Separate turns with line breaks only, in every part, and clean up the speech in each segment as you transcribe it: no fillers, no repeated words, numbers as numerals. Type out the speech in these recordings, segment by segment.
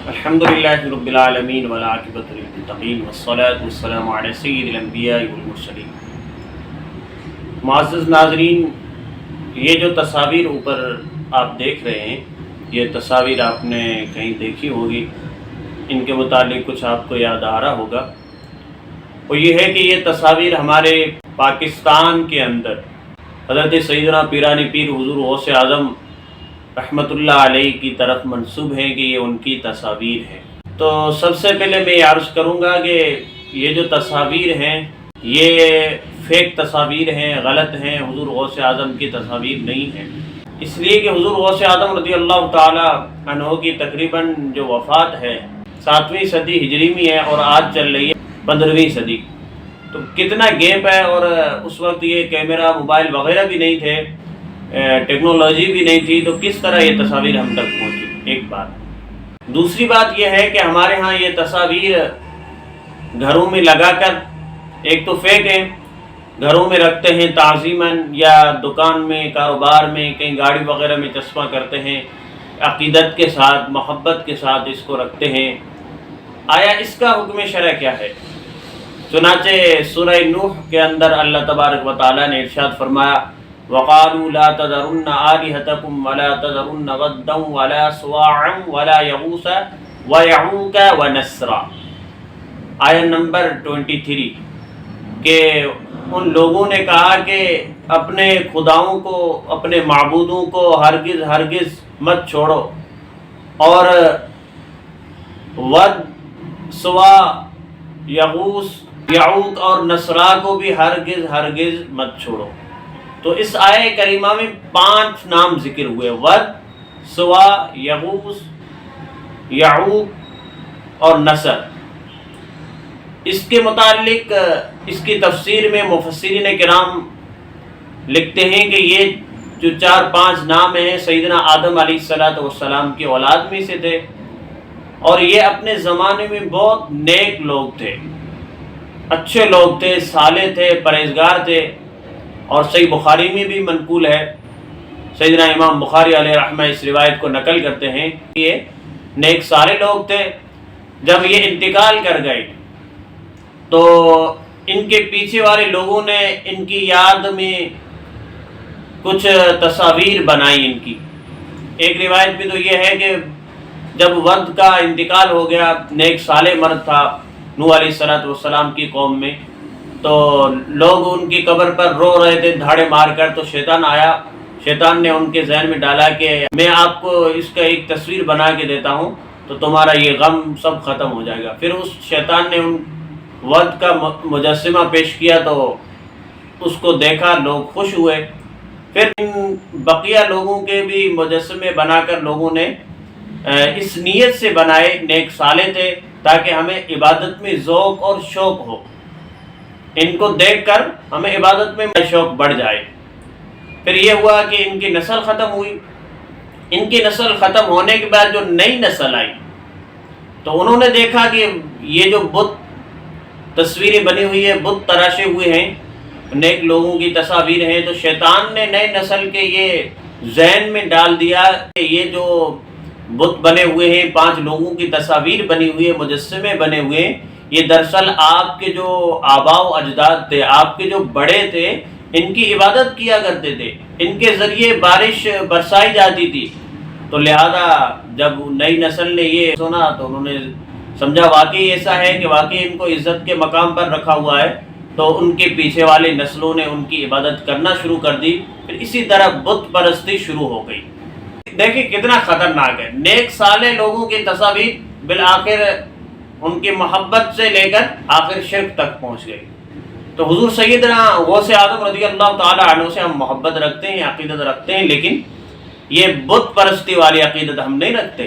الحمدللہ رب العالمین والعاقبۃ للمتقین والصلاۃ والسلام علی سید الانبیاء والمرسلین۔ معزز ناظرین، یہ جو تصاویر اوپر آپ دیکھ رہے ہیں، یہ تصاویر آپ نے کہیں دیکھی ہوگی، ان کے متعلق کچھ آپ کو یاد آ رہا ہوگا۔ وہ یہ ہے کہ یہ تصاویر ہمارے پاکستان کے اندر حضرت سیدنا پیرانی پیر حضور غوث اعظم رحمۃ اللہ علیہ کی طرف منسوب ہے کہ یہ ان کی تصاویر ہیں۔ تو سب سے پہلے میں یہ عرض کروں گا کہ یہ جو تصاویر ہیں یہ فیک تصاویر ہیں، غلط ہیں، حضور غوث اعظم کی تصاویر نہیں ہیں، اس لیے کہ حضور غوث اعظم رضی اللہ تعالی عنہ کی تقریباً جو وفات ہے 7ویں صدی ہجری میں ہے اور آج چل رہی ہے 15ویں صدی۔ تو کتنا گیپ ہے، اور اس وقت یہ کیمرہ موبائل وغیرہ بھی نہیں تھے، ٹیکنالوجی بھی نہیں تھی، تو کس طرح یہ تصاویر ہم تک پہنچی؟ ایک بات۔ دوسری بات یہ ہے کہ ہمارے ہاں یہ تصاویر گھروں میں لگا کر، ایک تو فیک ہے، گھروں میں رکھتے ہیں تعظیماً، یا دکان میں، کاروبار میں، کہیں گاڑی وغیرہ میں چسپاں کرتے ہیں، عقیدت کے ساتھ، محبت کے ساتھ اس کو رکھتے ہیں۔ آیا اس کا حکم شرع کیا ہے؟ چنانچہ سورہ نوح کے اندر اللہ تبارک و تعالیٰ نے ارشاد فرمایا، وَقَالُوا لَا تَذَرُنَّ آلِهَتَكُمْ وَلَا تَذَرُنَّ وَدًّا وَلَا سُوَاعًا وَلَا يَغُوثَ وَيَعُوقَ وَنَسْرًا۔ آیت نمبر 23، کہ ان لوگوں نے کہا کہ اپنے خداؤں کو، اپنے معبودوں کو ہرگز ہرگز مت چھوڑو، اور ود، سوا، یغوث، یعوق اور نسرا کو بھی ہرگز ہرگز مت چھوڑو۔ تو اس آیہ کریمہ میں 5 نام ذکر ہوئے، ود، سوا، یغوث، یعوق اور نصر۔ اس کے متعلق اس کی تفسیر میں مفسرین کرام لکھتے ہیں کہ یہ جو 4-5 نام ہیں سیدنا آدم علیہ السلام کی اولاد میں سے تھے، اور یہ اپنے زمانے میں بہت نیک لوگ تھے، اچھے لوگ تھے، صالح تھے، پرہیزگار تھے، اور صحیح بخاری میں بھی منقول ہے، سیدنا امام بخاری علیہ رحمہ اس روایت کو نقل کرتے ہیں کہ یہ نیک سارے لوگ تھے۔ جب یہ انتقال کر گئے تو ان کے پیچھے والے لوگوں نے ان کی یاد میں کچھ تصاویر بنائی ان کی۔ ایک روایت بھی تو یہ ہے کہ جب ود کا انتقال ہو گیا، نیک صالح مرد تھا نوح علیہ السلام کی قوم میں، تو لوگ ان کی قبر پر رو رہے تھے دھاڑے مار کر، تو شیطان آیا، شیطان نے ان کے ذہن میں ڈالا کہ میں آپ کو اس کا ایک تصویر بنا کے دیتا ہوں تو تمہارا یہ غم سب ختم ہو جائے گا۔ پھر اس شیطان نے ان ود کا مجسمہ پیش کیا تو اس کو دیکھا، لوگ خوش ہوئے۔ پھر ان بقیہ لوگوں کے بھی مجسمے بنا کر لوگوں نے اس نیت سے بنائے، نیک صالح تھے، تاکہ ہمیں عبادت میں ذوق اور شوق ہو، ان کو دیکھ کر ہمیں عبادت میں شوق بڑھ جائے۔ پھر یہ ہوا کہ ان کی نسل ختم ہوئی۔ ان کی نسل ختم ہونے کے بعد جو نئی نسل آئی تو انہوں نے دیکھا کہ یہ جو بت تصویریں بنی ہوئی ہے، بت تراشے ہوئے ہیں، نیک لوگوں کی تصاویر ہیں، تو شیطان نے نئے نسل کے یہ ذہن میں ڈال دیا کہ یہ جو بت بنے ہوئے ہیں، 5 لوگوں کی تصاویر بنی ہوئی ہے، مجسمے بنے ہوئے ہیں، یہ دراصل آپ کے جو آباء و اجداد تھے، آپ کے جو بڑے تھے، ان کی عبادت کیا کرتے تھے، ان کے ذریعے بارش برسائی جاتی تھی۔ تو لہذا جب نئی نسل نے یہ سنا تو انہوں نے سمجھا واقعی ایسا ہے کہ واقعی ان کو عزت کے مقام پر رکھا ہوا ہے، تو ان کے پیچھے والے نسلوں نے ان کی عبادت کرنا شروع کر دی۔ پھر اسی طرح بت پرستی شروع ہو گئی۔ دیکھیں کتنا خطرناک ہے، نیک صالح لوگوں کی تصاویر بالآخر ان کی محبت سے لے کر آخر شرک تک پہنچ گئی۔ تو حضور سیدنا غوث اعظم رضی اللہ تعالی عنہ سے ہم محبت رکھتے ہیں، عقیدت رکھتے ہیں، لیکن یہ بت پرستی والی عقیدت ہم نہیں رکھتے۔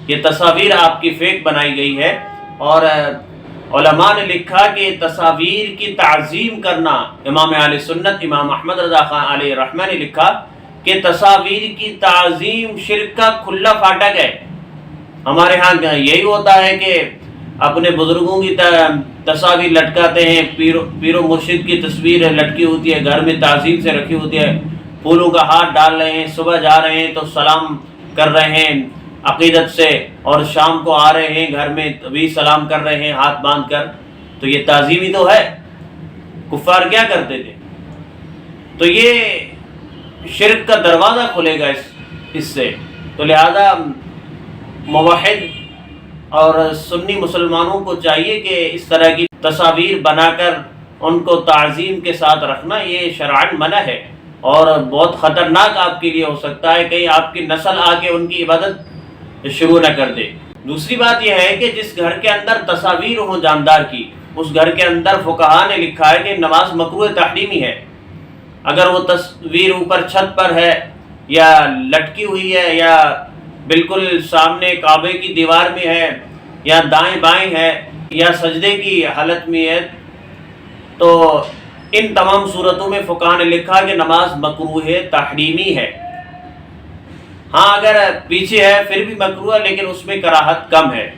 یہ تصاویر آپ کی فیک بنائی گئی ہے، اور علماء نے لکھا کہ تصاویر کی تعظیم کرنا، امام اہل سنت امام احمد رضا خان علیہ رحمہ نے لکھا کہ تصاویر کی تعظیم شرک کا کھلا پھاٹک ہے۔ ہمارے ہاں یہی ہوتا ہے کہ اپنے بزرگوں کی تصاویر لٹکاتے ہیں، پیر و مرشد کی تصویر لٹکی ہوتی ہے، گھر میں تعظیم سے رکھی ہوتی ہے، پھولوں کا ہاتھ ڈال رہے ہیں، صبح جا رہے ہیں تو سلام کر رہے ہیں، عقیدت سے اور شام کو آ رہے ہیں گھر میں بھی سلام کر رہے ہیں ہاتھ باندھ کر، تو یہ تعظیمی تو ہے۔ کفار کیا کرتے تھے؟ تو یہ شرک کا دروازہ کھلے گا اس سے۔ تو لہذا موحد اور سنی مسلمانوں کو چاہیے کہ اس طرح کی تصاویر بنا کر ان کو تعظیم کے ساتھ رکھنا یہ شرعاً منع ہے، اور بہت خطرناک آپ کے لیے ہو سکتا ہے، کہیں آپ کی نسل آ کے ان کی عبادت شروع نہ کر دے۔ دوسری بات یہ ہے کہ جس گھر کے اندر تصاویر ہوں جاندار کی، اس گھر کے اندر فقہا نے لکھا ہے کہ نماز مکروہ تحریمی ہے۔ اگر وہ تصویر اوپر چھت پر ہے یا لٹکی ہوئی ہے یا بالکل سامنے کعبے کی دیوار میں ہے یا دائیں بائیں ہے یا سجدے کی حالت میں ہے، تو ان تمام صورتوں میں فقہا نے لکھا کہ نماز مکروہ تحریمی ہے۔ ہاں اگر پیچھے ہے پھر بھی مکروہ ہے، لیکن اس میں کراہت کم ہے۔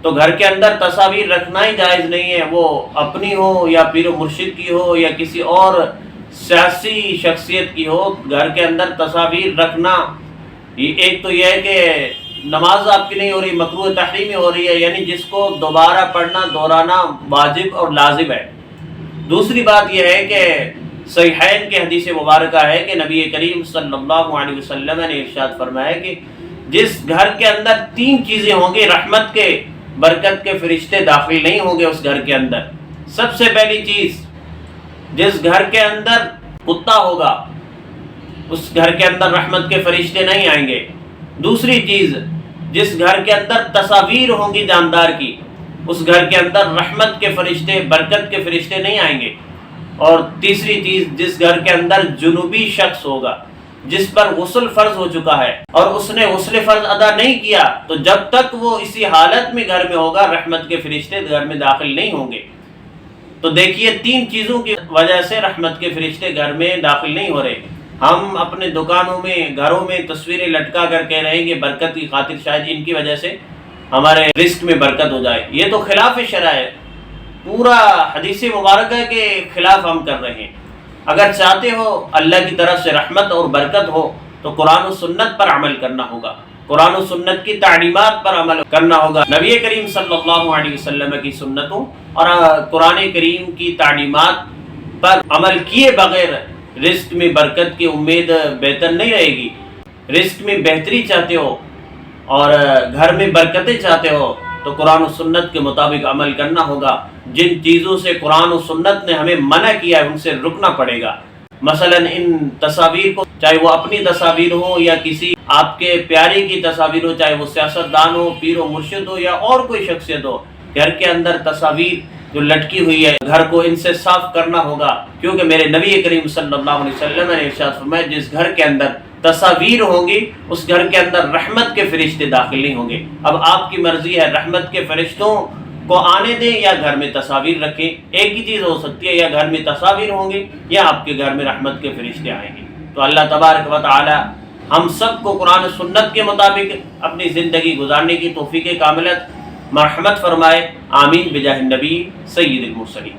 تو گھر کے اندر تصاویر رکھنا ہی جائز نہیں ہے، وہ اپنی ہو یا پیر و مرشد کی ہو یا کسی اور سیاسی شخصیت کی ہو، گھر کے اندر تصاویر رکھنا ایک تو یہ ہے کہ نماز آپ کی نہیں ہو رہی، مکروہ تحریمی ہو رہی ہے، یعنی جس کو دوبارہ پڑھنا دہرانا واجب اور لازم ہے۔ دوسری بات یہ ہے کہ صحیحین کے حدیث مبارکہ ہے کہ نبی کریم صلی اللہ علیہ وسلم نے ارشاد فرمایا کہ جس گھر کے اندر 3 چیزیں ہوں گی، رحمت کے برکت کے فرشتے داخل نہیں ہوں گے اس گھر کے اندر۔ سب سے پہلی چیز، جس گھر کے اندر کتا ہوگا اس گھر کے اندر رحمت کے فرشتے نہیں آئیں گے۔ دوسری چیز، جس گھر کے اندر تصاویر ہوں گی جاندار کی، اس گھر کے اندر رحمت کے فرشتے برکت کے فرشتے نہیں آئیں گے۔ اور تیسری چیز، جس گھر کے اندر جنوبی شخص ہوگا جس پر غسل فرض ہو چکا ہے اور اس نے غسل فرض ادا نہیں کیا، تو جب تک وہ اسی حالت میں گھر میں ہوگا رحمت کے فرشتے گھر میں داخل نہیں ہوں گے۔ تو دیکھیے 3 چیزوں کی وجہ سے رحمت کے فرشتے گھر میں داخل نہیں ہو رہے۔ ہم اپنے دکانوں میں گھروں میں تصویریں لٹکا کر کہہ رہے ہیں کہ برکت کی خاطر، شاید ان کی وجہ سے ہمارے رزق میں برکت ہو جائے۔ یہ تو خلاف شرع ہے، پورا حدیث مبارکہ کے خلاف ہم کر رہے ہیں۔ اگر چاہتے ہو اللہ کی طرف سے رحمت اور برکت ہو تو قرآن و سنت پر عمل کرنا ہوگا، قرآن و سنت کی تعلیمات پر عمل کرنا ہوگا۔ نبی کریم صلی اللہ علیہ وسلم کی سنتوں اور قرآن کریم کی تعلیمات پر عمل کیے بغیر رزق میں برکت کی امید بہتر نہیں رہے گی۔ رزق میں بہتری چاہتے ہو اور گھر میں برکتیں چاہتے ہو تو قرآن و سنت کے مطابق عمل کرنا ہوگا۔ جن چیزوں سے قرآن و سنت نے ہمیں منع کیا ہے ان سے رکنا پڑے گا۔ مثلا ان تصاویر کو، چاہے وہ اپنی تصاویر ہو یا کسی آپ کے پیارے کی تصاویر ہو، چاہے وہ سیاستدان ہو، پیر و مرشد ہو یا اور کوئی شخصیت ہو، گھر کے اندر تصاویر جو لٹکی ہوئی ہے گھر کو ان سے صاف کرنا ہوگا، کیونکہ میرے نبی کریم صلی اللہ علیہ وسلم نے ارشاد فرمایا جس گھر کے اندر تصاویر ہوں گی اس گھر کے اندر رحمت کے فرشتے داخل نہیں ہوں گے۔ اب آپ کی مرضی ہے، رحمت کے فرشتوں کو آنے دیں یا گھر میں تصاویر رکھیں۔ ایک ہی چیز ہو سکتی ہے، یا گھر میں تصاویر ہوں گی یا آپ کے گھر میں رحمت کے فرشتے آئیں گے۔ تو اللہ تبارک و تعالی ہم سب کو قرآن و سنت کے مطابق اپنی زندگی گزارنے کی توفیق کاملت مرحمت فرمائے۔ آمین بجاہ النبی سید المرسلین۔